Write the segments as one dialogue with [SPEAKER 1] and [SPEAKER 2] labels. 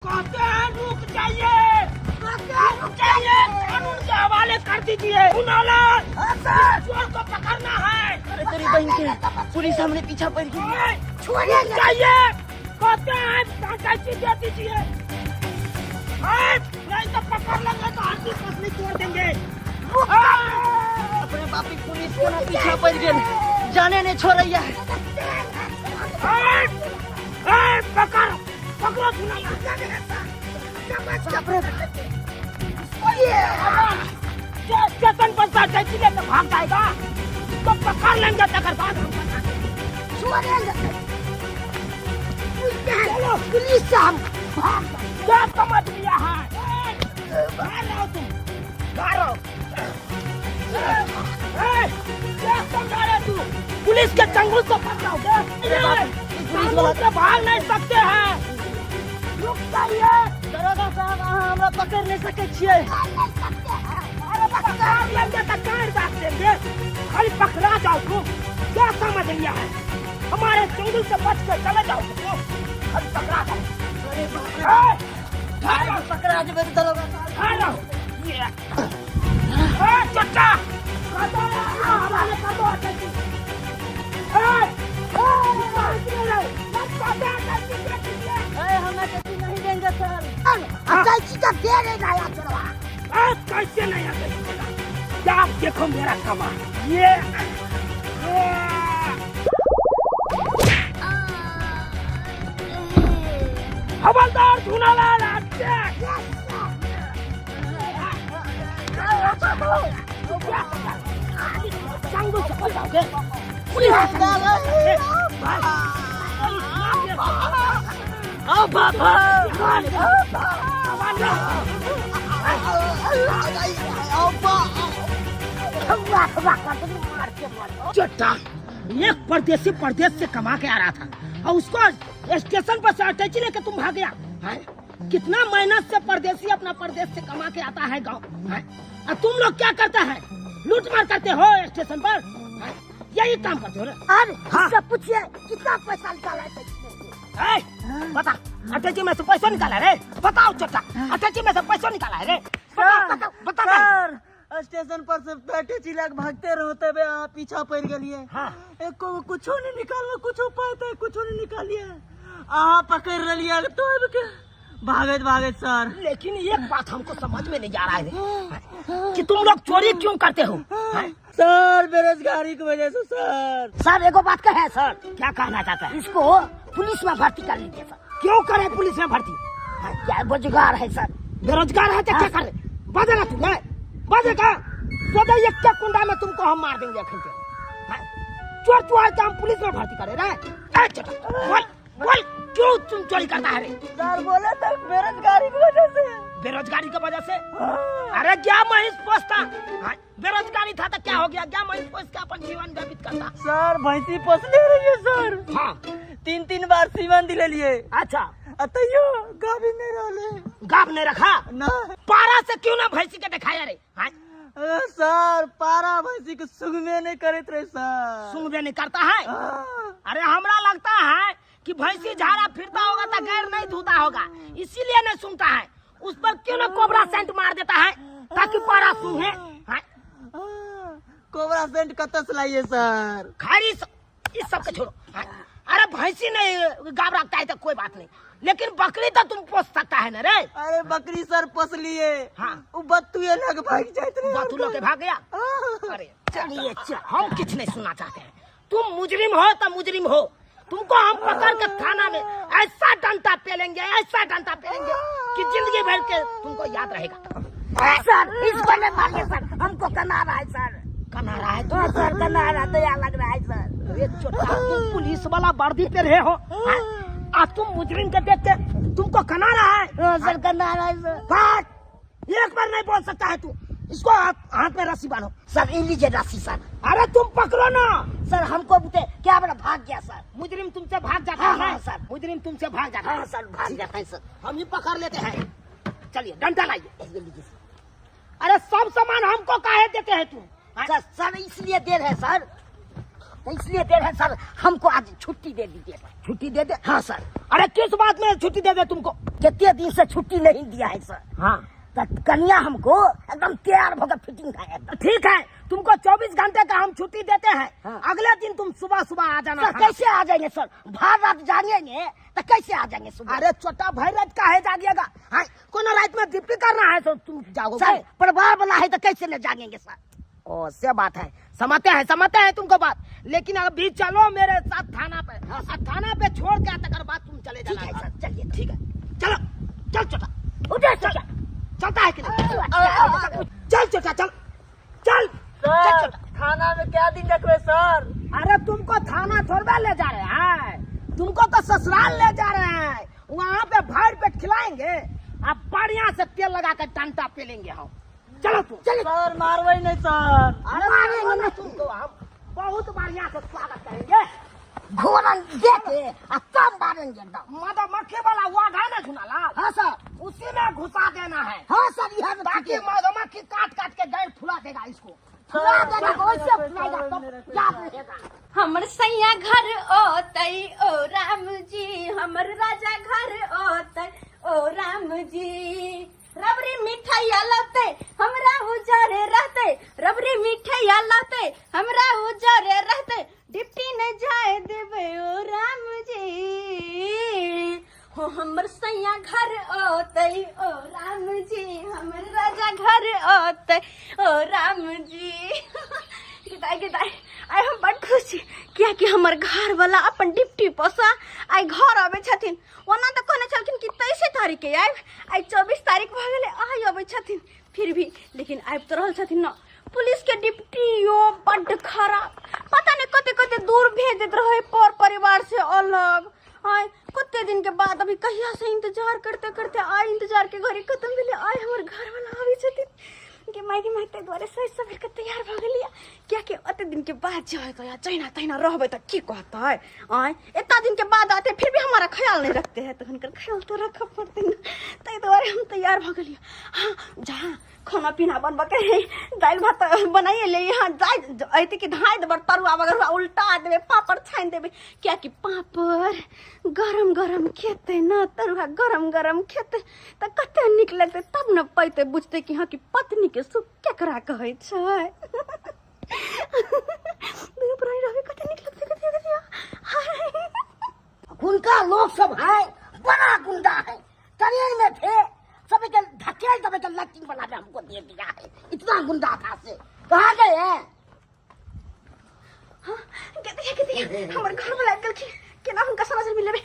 [SPEAKER 1] कहते हैं रुक जाइए, कानून के हवाले कर दीजिए। चोर को पकड़ना है।
[SPEAKER 2] अरे तेरी बहन के पुलिस हमने पीछा पड़ गई।
[SPEAKER 1] छोड़िए जाइए, कहते हैं पैसे दे दीजिए, नहीं तो पकड़ लेंगे तो हड्डी पसली तोड़ देंगे।
[SPEAKER 2] अपने बापी पुलिस को ना पीछा पड़ गए, जाने ने छोड़िया।
[SPEAKER 1] पकड़ो पकड़ो, स्टेशन पर टैक्सी लेकर भाग जाएगा तो पकड़ लेंगे, तकर बाद हम छोड़ेंगे। चलो पुलिस से हम क्या समझ लिया है? तुम क्या समझा रहे तू? पुलिस के चंगुल से पकड़ोगे? पुलिस से भाग नहीं सकते हैं। रुक जाइए
[SPEAKER 2] दरोगा साहब, हमरा पकड़ नहीं सके छिए।
[SPEAKER 1] पकड़ लेंगे तो काट बात देंगे, खाली पकड़ा जाओ तुम। क्या समझ लिया है? हमारे चंगुल से बच कर चले जाओ तुम, खाली पकड़ा जाओ।
[SPEAKER 2] पकड़ा दे दरोगा साहब।
[SPEAKER 1] चचा
[SPEAKER 2] नहीं देंगे सर।
[SPEAKER 1] कैसे नहीं आते? क्या आप देखो मेरा कमाल, ये हवलदार धुनालाल चंगुल से पकड़ोगे? पुलिस चट्टा एक परदेसी परदेश से कमा के आ रहा था और उसको स्टेशन पर से अटैची लेके तुम भाग गया है? कितना मेहनत से परदेसी अपना परदेश से कमा के आता है गाँव है? और तुम लोग क्या करते हैं? लूट मार करते हो स्टेशन पर, यही काम करते हो?
[SPEAKER 2] हाँ। पूछिए कितना पैसा निकाला है?
[SPEAKER 1] बता, अटैची में से पैसा निकाला रे? बताओ चट्टा, अटैची में से पैसा निकाला है रे? बता
[SPEAKER 2] सर, स्टेशन पर से बैठे चिल्लाक भागते रहते हुए आप पीछा पड़ गए।
[SPEAKER 1] हाँ।
[SPEAKER 2] एक को कुछ नहीं निकालना, कुछ उपाय था, कुछ नहीं निकालिए। आप पकड़ लिया तो भागत सर।
[SPEAKER 1] लेकिन एक बात हमको समझ में नहीं आ रहा है कि तुम लोग चोरी क्यों करते हो?
[SPEAKER 2] सर बेरोजगारी की वजह से सर।
[SPEAKER 1] सर एगो बात कहे सर, क्या कहना चाहता है? इसको पुलिस में भर्ती कर लीजिए सर। क्यों करे पुलिस में भर्ती? क्या बेरोजगार है सर? बेरोजगार है तो क्या करे? बजेगा तू है? बजेगा सोचा एक क्या कुंडा में तुमको हम मार देंगे। चोर चुहार के हम पुलिस में भर्ती करे रे? बोल क्यों तुम चोरी करता है रे?
[SPEAKER 2] सर बोले सर बेरोजगारी की वजह से।
[SPEAKER 1] बेरोजगारी की वजह से? अरे क्या महिष पोसता? बेरोजगारी था तो क्या हो गया? क्या महिष पोस के अपन जीवन व्यतीत करता?
[SPEAKER 2] सर भैंसी पोस ले रही है सर।
[SPEAKER 1] हाँ
[SPEAKER 2] 3 बार सीवन दिले लिए।
[SPEAKER 1] अच्छा,
[SPEAKER 2] अतयो गाभी नहीं रहले।
[SPEAKER 1] गाभ नहीं रखा
[SPEAKER 2] ना?
[SPEAKER 1] पारा से क्यों ना भैंसी के दिखाया रे?
[SPEAKER 2] सर पारा भैंसी के सुंगवे नहीं करे थे सर।
[SPEAKER 1] सुंगवे नहीं करता है? अरे हमरा लगता है कि भैंसी झाड़ा फिरता होगा तो गैर नहीं धोता होगा, इसीलिए नहीं सुनता है। उस पर क्यों ना कोबरा सेंट मार देता है ताकि पारा सूंघे?
[SPEAKER 2] कोबरा सेंट कत्ता से लाइए सर?
[SPEAKER 1] खाली इस सब के छोड़ो। अरे भैंसी नहीं गाभ रखता है तो कोई बात नहीं, लेकिन बकरी तो तुम पोस सकता है ना रे?
[SPEAKER 2] अरे बकरी सर पोस लिए।
[SPEAKER 1] हाँ।
[SPEAKER 2] बत्तू लग भाग जाते।
[SPEAKER 1] बत्तू लोग भाग गया? अरे चलिए हम कुछ नहीं सुनना चाहते हैं। तुम मुजरिम हो तो मुजरिम हो, तुमको हम पकड़ के थाना में ऐसा डंडा पेलेंगे, ऐसा डंडा पेलेंगे कि जिंदगी भर के तुमको याद रहेगा।
[SPEAKER 2] सर इसको नहीं मारिए सर, हमको कना रहा है सर।
[SPEAKER 1] कना रहा है?
[SPEAKER 2] तो सर कना रहा दया लग रहा है सर।
[SPEAKER 1] अरे छोटा तुम पुलिस वाला वर्दी पे रहे हो और तुम मुजरिम के देखते तुमको कना रहा है?
[SPEAKER 2] सर कना रहा है सर।
[SPEAKER 1] बात एक बार नहीं बोल सकता है तू। इसको हाथ में रस्सी बांधो।
[SPEAKER 2] सर इन लीजिए रस्सी सर।
[SPEAKER 1] अरे तुम पकड़ो ना
[SPEAKER 2] सर, हमको क्या बड़ा भाग गया सर।
[SPEAKER 1] मुजरिम तुमसे भाग जाता
[SPEAKER 2] हाँ,
[SPEAKER 1] है?
[SPEAKER 2] हाँ, सर।
[SPEAKER 1] मुजरिम तुमसे भाग जाता है?
[SPEAKER 2] सर भाग जाता है सर।
[SPEAKER 1] हम ही पकड़ लेते हैं। चलिए डंडा लाइए। अरे सब सामान हमको काहे देते हैं तुम?
[SPEAKER 2] सर इसलिए देर है सर।
[SPEAKER 1] तो इसलिए दे रहे हैं सर, हमको आज छुट्टी दे दीजिए। छुट्टी दे दे? हाँ सर। अरे किस बात में छुट्टी दे दे तुमको? कितने दिन से छुट्टी नहीं दिया है सर। हाँ तो कन्या हमको एकदम तैयार होकर फिटिंग है एकदम। ठीक है, तुमको 24 घंटे का हम छुट्टी देते हैं। हाँ। अगले दिन तुम सुबह सुबह आ जाना। सर कैसे आ जाएंगे सर? भर रात जागेंगे तो कैसे आ जाएंगे सुबह? अरे छोटा भाई रात का है जागिएगा? हाँ, कोनो रात में ड्यूटी करना है तो तुम जाओगे सर। परिवार वाला है तो कैसे न जागेंगे सर? ओ से बात है, समझते हैं तुमको बात। लेकिन अभी चलो मेरे साथ थाना पे। हाँ, थाना पे छोड़ के तकर बाद तुम चले जाना है सर। चलिए ठीक है, चलो चल छोटा, उठे छोटा। चलता है कि नहीं? चल छोटा चल चल।
[SPEAKER 2] सर थाना में क्या दिन रखवे सर?
[SPEAKER 1] अरे तुमको थाना थोड़ा ले जा रहे हैं, तुमको तो ससुराल ले जा रहे हैं। वहाँ पे भर पेट खिलाएंगे, अब बढ़िया से तेल लगा कर टंटा पे लेंगे हम। चलो तुम चलो।
[SPEAKER 2] सर मारवे नहीं सर।
[SPEAKER 1] अरे मारेंगे ना तुमको, हम बहुत बढ़िया से स्वागत करेंगे। घोरन दे के तब मारेंगे एकदम। मधुमक्खी वाला वाद है ना सुनाला? हाँ सर, उसी में घुसा देना है। हाँ सर, यह ताकि मधुमक्खी काट काट के गैर फुला देगा इसको। फुला देगा, वैसे फुलाएगा तो याद रहेगा।
[SPEAKER 3] हमर सैया घर ओतई ओ राम जी, हमर राजा घर ओतई ओ राम जी। रबरी मिठाइया लाते हमरा उजरे रहते, रबरी मिठाइया लाते हमरा उजरे रहते, डिप्टी न जाए देवे ओ राम जी। हो हमर सैया घर ओतई ओ राम जी, हमर राजा घर ओतई ओ राम जी। गिदाई आई हम बड़ खुश किया कि हमर घर वाला अपन डिप्टी पोसा आई घर आवे छथिन। ओना तो कहने छलखिन कि 23 तारीख के आइब, आई 24 तारीख भ गेले आई आवे छथिन। फिर भी लेकिन आइब तो रहल छथिन ना। पुलिस के डिप्टी यो बड़ खराब, पता नहीं कते कते दूर भेज देत रहे पर परिवार से अलग। आई कते दिन के बाद अभी कहिया से इंतजार करते करते आई इंतजार के घड़ी खत्म भेले। आई हमर घर वाला आवे छथिन के मायके ते द्वारे सही सवेर के तैयार भ गेलिया। क्या के अते दिन के बाद जाए तो या चाइना तैना रहबे त की कहता है? आय इतना दिन के बाद आते फिर भी हमारा ख्याल नहीं रखते हैं, तो उनका ख्याल तो रखा पड़ते ना। तै द्वारे हम तैयार भ गेलिया। हाँ जहाँ खाना पीना बनबा के है, दाल भात बनाइए ले। यहाँ जाए ऐते कि धाय देबर तरुआ वगैरह उल्टा देबे, पापड़ छान देबे। क्या कि पापड़ गरम गरम खेते ना, तरुआ गरम गरम खेते त कते निक लगते, तब न पैते बुझते कि हाँ कि पत्नी के सुख केकरा कहै छै।
[SPEAKER 1] उनका लोग सब है बड़ा गुंडा है, ट्रेन में थे सभी के धकेल दबे के लैट्रिन बना के हमको दे दिया है। इतना गुंडा था से कहाँ गए हैं?
[SPEAKER 3] हाँ कहते हमर घर वाला कल के ना हमका समझ में लेबे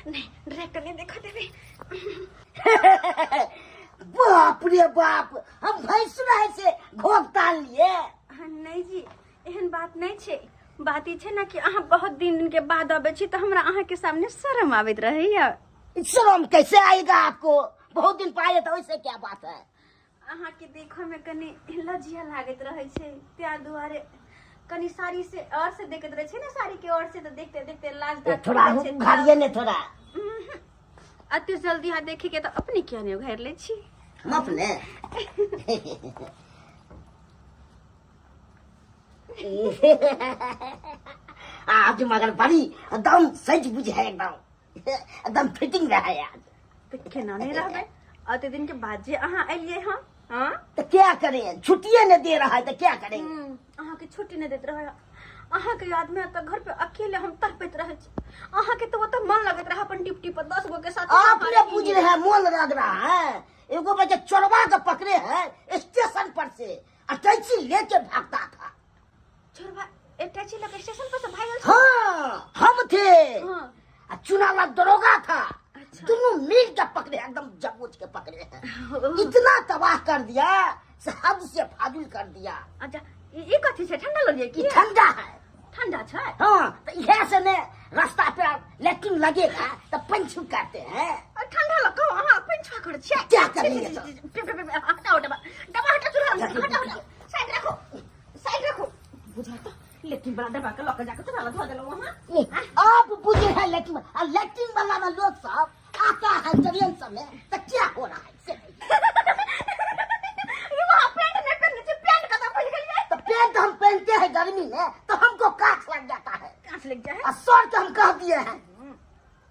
[SPEAKER 3] नहीं, डायरेक्टर ने देखा देबे।
[SPEAKER 1] बाप रे बाप, हम भैंसुरा है से घोक ताल लिए।
[SPEAKER 3] नहीं जी एहन बात नहीं छे। बात ई छे ना कि अहाँ बहुत दिन के बाद आबे छी तो हमरा अहाँ के सामने शर्म आवित रहैया।
[SPEAKER 1] शर्म कैसे आएगा आपको? बहुत दिन पाए तो वैसे क्या बात है?
[SPEAKER 3] अहाँ के देखो में कनी लजिया लागत रहे छे, त्या दुआरे कनी साड़ी से और से देखत रहे छे ना, साड़ी के और से तो देखते देखते लाज दाग
[SPEAKER 1] थोड़ा घारिए ने थोड़ा।
[SPEAKER 3] अति जल्दी हाथ देखे के तो अपनी क्या नहीं घेर ले छी
[SPEAKER 1] अपने। आज मगर बड़ी एकदम सच बुझ है, एकदम फिटिंग रहा है आज।
[SPEAKER 3] तो केना नहीं रहबे? अते दिन के बाद जे अहाँ आइलिए हां हां
[SPEAKER 1] तो क्या करें, छुट्टियां न दे रहा है तो क्या करें?
[SPEAKER 3] अहाँ के छुट्टी नहीं देत रहे। अहाँ के याद में तो घर पे अकेले हम तड़पैत रहे छी। अहाँ के तो मन लगत रहा अपन डिप्टी पर 10 गो के साथ।
[SPEAKER 1] आपने बुझ रहे हैं मन लग रहा है। एगो बच्चा चोरवा के पकड़े हैं स्टेशन पर से, अटैची लेके भागता था।
[SPEAKER 3] चोरवा अटैची लेके स्टेशन पर से भागल?
[SPEAKER 1] हाँ हम थे।
[SPEAKER 3] हाँ
[SPEAKER 1] चुनाव दरोगा था।
[SPEAKER 3] अच्छा।
[SPEAKER 1] दोनों मिल के पकड़े, एकदम जबूझ के पकड़े हैं। इतना तबाह कर दिया, हद से फाजुल कर दिया।
[SPEAKER 3] अच्छा ये कथी से ठंडा लगे कि
[SPEAKER 1] ठंडा है?
[SPEAKER 3] ठंडा छै।
[SPEAKER 1] हाँ तो यह से ने रास्ता पे लेकिन लगेगा तो पंचू करते हैं।
[SPEAKER 3] ठंडा लगा हां पंचवा कर छै।
[SPEAKER 1] क्या करेंगे तो?
[SPEAKER 3] हटाओ डबा डबा हटा चुरा हटाओ साइड रखो बुझाता। लेकिन बड़ा डबा के लक जाके चला धो देलो वहां।
[SPEAKER 1] आप बुझे हैं लेकिन वाला में लोग सब आता है ट्रेन सब में, तो क्या हो रहा है से?
[SPEAKER 3] ये वहां पेंट नहीं पहनने से पेंट का तो भूल गई है।
[SPEAKER 1] तो पेंट हम पहनते हैं गर्मी में तो हमको काट लग
[SPEAKER 3] लग जाए
[SPEAKER 1] सर के हम कह दिए हैं।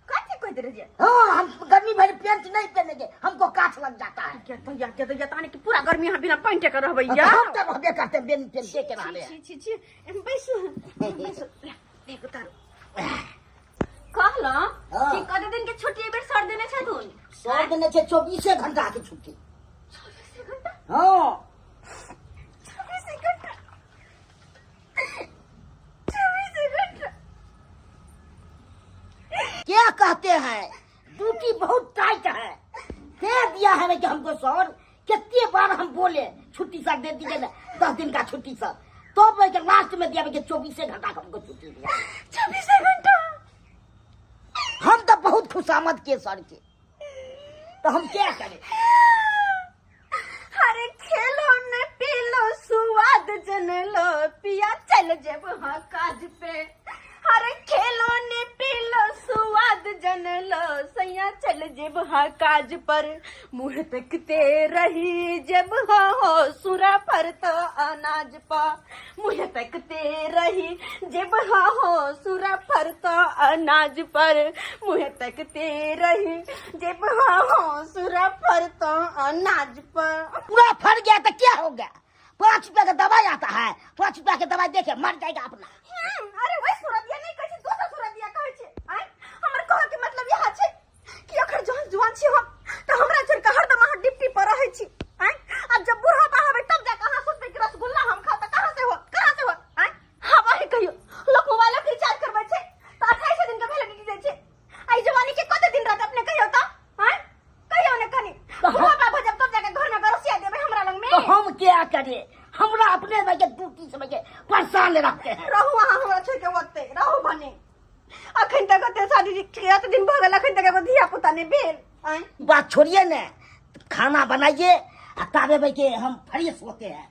[SPEAKER 3] काहे कोई दे रही है?
[SPEAKER 1] हाँ, हम गर्मी भरी पेंट नहीं पहनेंगे, हमको काछ लग जाता है।
[SPEAKER 3] क्या तो या ताने की पूरा गर्मी यहाँ बिना पैंटे कर रह भैया।
[SPEAKER 1] हम तो रहबे करते हैं बिन पेंट के रह रहे हैं।
[SPEAKER 3] छी बैसो देख उतारो कहला कि कते दिन के छुट्टी बेर सर देने छै तू?
[SPEAKER 1] सर देने छै 24 घंटा के छुट्टी।
[SPEAKER 3] 24 घंटा?
[SPEAKER 1] हाँ
[SPEAKER 3] 24 घंटा 24 घंटा
[SPEAKER 1] क्या कहते हैं, ड्यूटी बहुत टाइट है। कह दिया है कि हमको सर, कितने बार हम बोले छुट्टी सर दे दीजिए ना, 10 दिन का छुट्टी सर, तो लास्ट में दिया 24 घंटा का हमको छुट्टी दिया।
[SPEAKER 3] 24 घंटा
[SPEAKER 1] हम तो बहुत खुशामद के सर के, तो हम क्या करें?
[SPEAKER 3] अरे खेलो न पीलो स्वाद जन लो पिया चल जेब हाँ काज पे। अरे खेलो न पीलो स्वाद जन लो सैया चल जेब हाँ काज पर। मुँह तकते रही जब हाँ हो सुरा पर तो अनाज पा। मुँह तकते रही जब हाँ हो सुरा पर तो अनाज पर। मुँह तकते रही जब हाँ हो सुरा पर तो अनाज पर।
[SPEAKER 1] पूरा फट गया तो क्या हो गया? 5 रुपया का दवाई आता है, 5 रुपया की दवाई देखे मर जाएगा अपना।
[SPEAKER 3] अरे वही सूरत दिया नहीं कहै दोसर सूरत दिया कहै छै। आइ हमर कह के मतलब यह छै कि अखर जहन जुआन छी हम त हमरा छोड़ के हरदम अहाँ डिप्टी पर रहै छी। आइ अब जब बूढ़ा बाहर तब जाके अहाँ सोचबे कि रसगुल्ला हम खा त कहां से हो? आइ हम वही कहियो लोग मोबाइल के रिचार्ज करबै छै त 28 दिन के वैलिडिटी दै छै। आई जवानी के कते दिन रहत अपने कहियो त? आइ कहियो ने कनी बूढ़ा बाबा जब तब जाके घर में गरोसिया देबै हमरा लंग में।
[SPEAKER 1] तो हम क्या करें? हमरा अपने में के ड्यूटी से में परेशान रखते हैं।
[SPEAKER 3] रहू अहाँ हमरा छोड़ के ओते रहू भने। अखन तक ते शादी के दिन भ गेल, अखन तक एगो धिया पुता नहीं भेल। आइ
[SPEAKER 1] बात छोड़िए ने, खाना बनाइए ताबे भाई के हम फ्रेश होते हैं।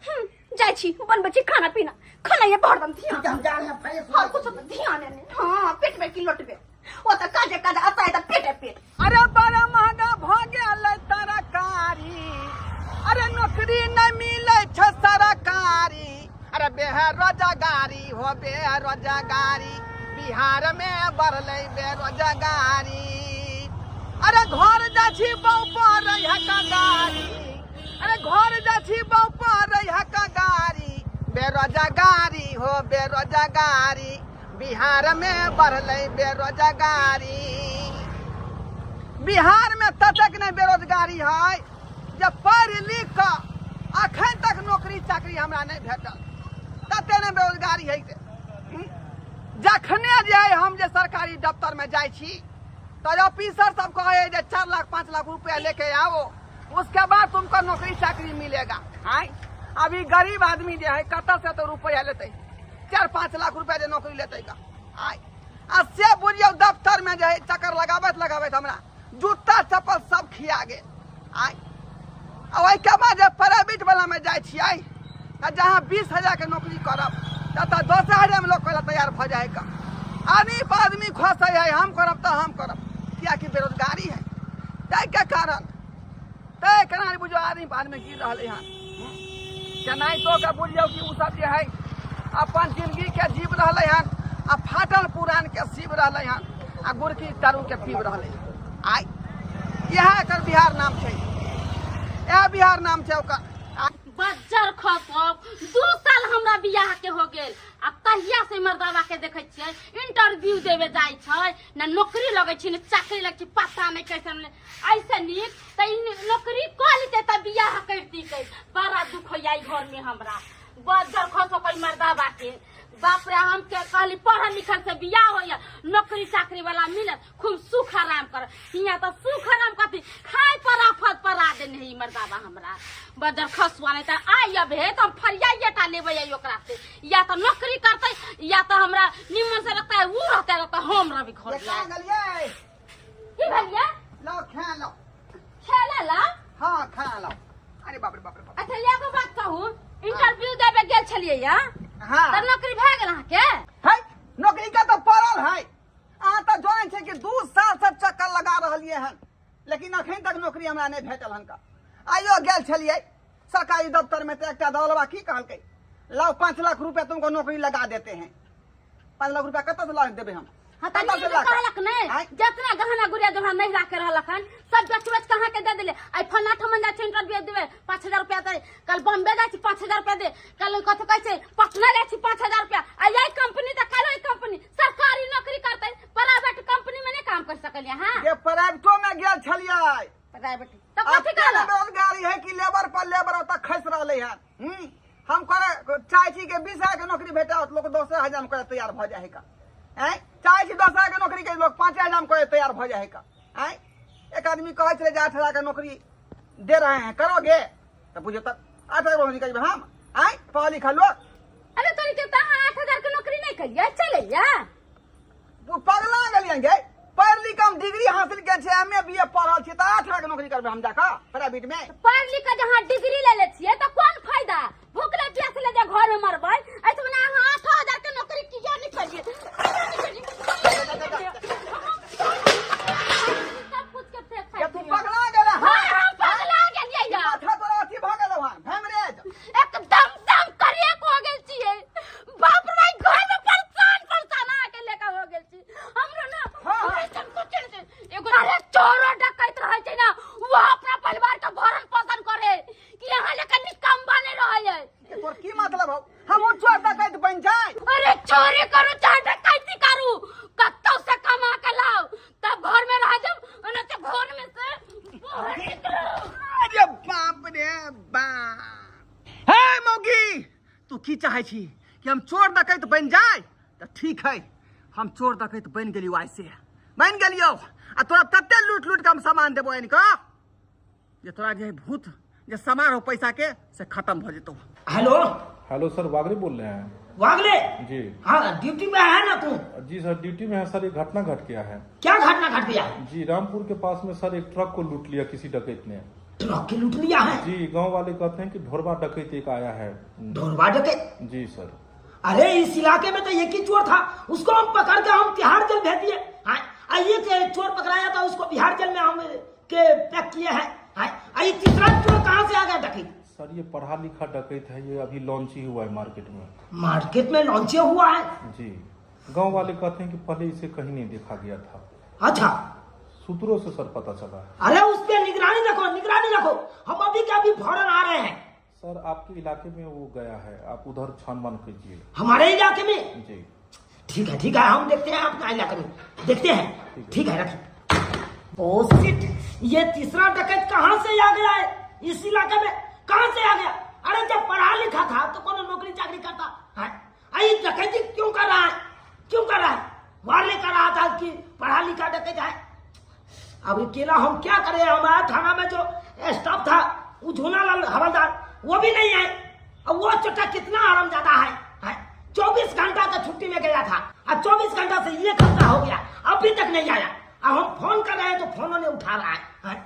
[SPEAKER 3] जाय छी बनबै छी खाना पीना, खाना ये भरदम धिया
[SPEAKER 1] हम जा रहे हैं फ्रेश
[SPEAKER 3] हर कुछ तो ध्यान ने। हां पेट में की लोटबे ओ त काजे काजे आता है त पेट।
[SPEAKER 2] अरे बड़ा महंगा भ गेल तरकारी, अरे नौकरी नहीं मिले छ सरकारी। अरे बेरोजगारी हो बेरोजगारी, बिहार में बढ़ले बेरोजगारी। अरे घर जा छी बहु पर गाड़ी, अरे घर जा छी बहु पर गाड़ी। बेरोजगारी हो बेरोजगारी, बिहार में बढ़ले बेरोजगारी। बिहार में तक नहीं बेरोजगारी है, जब पढ़ लिख कर अखन तक नौकरी चाकरी हमरा नहीं भेटल, तते ने बेरोजगारी है। जखने जे हम जे सरकारी दफ्तर में जाय छी तो ऑफिसर सब कहे जे 4 लाख 5 लाख रुपया लेके आओ, उसके बाद तुमको नौकरी चाकरी मिलेगा। अभी गरीब आदमी जो है कत से तो रुपया लेते 4-5 लाख रुपया जो नौकरी लेते का। से बुझियो दफ्तर में जो है चक्कर लगाबत हमरा जूता चप्पल सब खिया गे। के बाद जब प्राइवेट वाला में जाए जहाँ 20,000 के नौकरी करब तथा 10,000 में लोग पहले तैयार भ जाए का। आदमी खुश है हम करब तो हम करब, क्या कि बेरोजगारी है। तय के कारण तय केना बुझो आदमी गिर रहे हैं। केनाई तो के बुझियो कि उ सब जे है अपन जिंदगी के जीव रहे हैं, आ फाटल पुरान के सीव रहे हैं, आ गुरकी दारू के पीब रहे। यह एकर बिहार नाम है, यह बिहार नाम है ओकर।
[SPEAKER 4] बज्जर खसब 2 साल हमरा बियाह के हो गेल, आ कहिया से मर्दावा के देखे छियै इंटरव्यू देवे जाय छै, ना नौकरी लगे छै, ना चाकरी लगे छै, पता नहीं कैसन ऐसे नीक त नौकरी क लेते त बियाह करती के। बड़ा दुख होई घर में हमरा। बज्जर खसब कोई मर्दावा के बाप रे। हम के कहली पढ़ल लिखल से बियाह होया, नौकरी चाकरी वाला मिलत, खूब सुख आराम कर। हिया तो सुख आराम कथी खाए पर आफत पर आ देने है मर्दावा हमरा। बदर खसुआ नहीं त आई अब है तो हम फरियाइए टा लेबै ओकरा से, या तो नौकरी करते या तो हमरा निमन से रखता है वो रहता है तो हम रवि घर
[SPEAKER 2] गलिए
[SPEAKER 4] की भलिया
[SPEAKER 2] लो खा लो
[SPEAKER 4] खेला ला।
[SPEAKER 2] हां खा लो। अरे बाप रे बाप रे बाप।
[SPEAKER 4] अच्छा एगो बात कहूं, इंटरव्यू देवे गेल छलिए या
[SPEAKER 2] हां
[SPEAKER 4] त नौकरी भ गेल अहाँ के?
[SPEAKER 2] है नौकरी का तो पड़ल है। आ तो जाने छे कि 2 साल से चक्कर लगा रहलिए हन, लेकिन अखन तक नौकरी हमरा नहीं भेटल हन का। आइयो गेल छलिए सरकारी दफ्तर में तो एक दौलवा की कहलकै लाओ 5 लाख रुपया तुमको नौकरी लगा देते हैं। 5 लाख रुपया कत से ला देबे हम?
[SPEAKER 4] हाँ तो कहलक नहीं
[SPEAKER 2] आँय?
[SPEAKER 4] जितना गहना गुड़िया जो नहीं रख के रहलक हन सब बेच कहाँ के दे दिले। आई फना ठमन जा इंटरव्यू देवे 5000 रुपया दे, कल बॉम्बे जा 5000 रुपया दे, कल कथी कहै छै पटना जा 5000 रुपया। आ यही कंपनी तो कल कंपनी सरकारी नौकरी करते, प्राइवेट कंपनी में नहीं काम कर सकलिए। हाँ
[SPEAKER 2] ये प्राइवेटो में गेल छलियै,
[SPEAKER 4] प्राइवेट तो कथी कहलक
[SPEAKER 2] बेरोजगारी है कि लेबर पर लेबर ओतऽ खैस रहले है। हम करे चाहे छी के 20,000 के नौकरी भेटा लोग 10,000 में करे तैयार भ जाए का। चाहे छी 10,000 के नौकरी के लोग 5,000 में करे तैयार भ जाए का। एक आदमी कहे छले 8,000 के नौकरी दे रहे हैं, करोगे? तो बुझो तक 8,000 के नौकरी करबे हम। पढ़ा लिखा लोग।
[SPEAKER 4] अरे तोरी के 8,000 के नौकरी नहीं करिए चले या
[SPEAKER 2] पगला गेलियै। पढ़ लिख हम डिग्री हासिल के छै, एमए बीए पढ़ल छी, तो 8,000 के नौकरी करबे हम जाकर प्राइवेट में।
[SPEAKER 4] पढ़ लिख के जहाँ डिग्री ले ले छिए तो कौन फायदा? भूखले प्यासले जे घर में मरबै ऐसे में अहाँ 8,000 के नौकरी किया नहीं करिए। सब कुछ के फेंक
[SPEAKER 2] ये तू पगला गेला।
[SPEAKER 4] हां हम पगला गेलियै या
[SPEAKER 2] माथा तोरा अथी भ गेल हन हेमरेज।
[SPEAKER 4] एकदम दम करिए को हो गेल छिए। बाप रे घर में परेशान आके लेके हो गेल छी हमरो ना। ऐसन कुछ नहीं एगो अरे चोरो डकैत रहै छै ना, वो अपना परिवार के भरण पोषण करे कि यहाँ लेके निकम्बा नहीं रहै है।
[SPEAKER 2] तोर की मतलब हौ? हम चोर डकैत बन जाए?
[SPEAKER 4] अरे चोरी करू चाहे डकैती करू, कत्तो से कमा के लाओ तब घर में रह जब और तो घर में से बाहर निकलो।
[SPEAKER 2] अरे बाप रे बाप। हे मौगी, तू की चाहे छी कि हम चोर डकैत बन जाए? तो ठीक है, हम चोर डकैत बन गेलियो, ऐसे बन गेलियो। आ तोरा तते लूट लूट के हम सामान देबो इनका जे तोरा जे भूत जे समार हो पैसा के से खत्म हो जेतो।
[SPEAKER 1] हेलो
[SPEAKER 5] हेलो सर, वागले बोल रहे हैं?
[SPEAKER 1] वागले
[SPEAKER 5] जी
[SPEAKER 1] हाँ, ड्यूटी में है ना तू?
[SPEAKER 5] जी सर, ड्यूटी में है सर। एक घटना घट गया है।
[SPEAKER 1] क्या घटना घट गया?
[SPEAKER 5] जी, रामपुर के पास में सर एक ट्रक को लूट लिया किसी डकैत ने।
[SPEAKER 1] ट्रक के लूट लिया है?
[SPEAKER 5] जी, गांव वाले कहते हैं कि ढोरबा डकैत एक आया है।
[SPEAKER 1] ढोरबा डकैत?
[SPEAKER 5] जी सर।
[SPEAKER 1] अरे इस इलाके में तो एक ही चोर था, उसको हम पकड़ के हम तिहाड़ जेल भेज दिए। एक चोर पकड़ाया था, उसको बिहार जेल में हम के पैक किए हैं। ये तीसरा चोर कहाँ से आ गया डकैत?
[SPEAKER 5] सर ये पढ़ा लिखा डकैत है, ये अभी लॉन्च ही हुआ है मार्केट में।
[SPEAKER 1] मार्केट में लॉन्च हुआ है?
[SPEAKER 5] जी, गांव वाले कहते हैं कि पहले इसे कहीं नहीं देखा गया था।
[SPEAKER 1] अच्छा,
[SPEAKER 5] सूत्रों से सर पता चला।
[SPEAKER 1] अरे उस पर निगरानी रखो, निगरानी रखो। हम अभी के अभी फौरन आ रहे हैं।
[SPEAKER 5] सर आपके इलाके में वो गया है, आप उधर छानबीन कीजिए।
[SPEAKER 1] हमारे इलाके में?
[SPEAKER 5] जी
[SPEAKER 1] ठीक है, ठीक है, हम देखते हैं अपना इलाके में, देखते हैं। ठीक है, रखिए। ओ शिट, ये तीसरा डकैत कहाँ से आ गया है इस इलाके में? कहाँ से आ गया? अरे जब पढ़ा लिखा था तो कोनो नौकरी चाकरी करता है। आई डकैती क्यों कर रहा है? क्यों कर रहा है? वाले कर रहा था कि पढ़ा लिखा डकैत है। अब अकेला हम क्या करें? हमारा थाना में जो स्टाफ था वो झूलालाल हवलदार वो भी नहीं आए। अब वो चोटा कितना आरामजादा है। 24 घंटा का छुट्टी में गया था, अब 24 घंटा से 1 हफ्ता हो गया, अभी तक नहीं आया। अब हम फोन कर रहे हैं तो फोन नहीं उठा रहा है।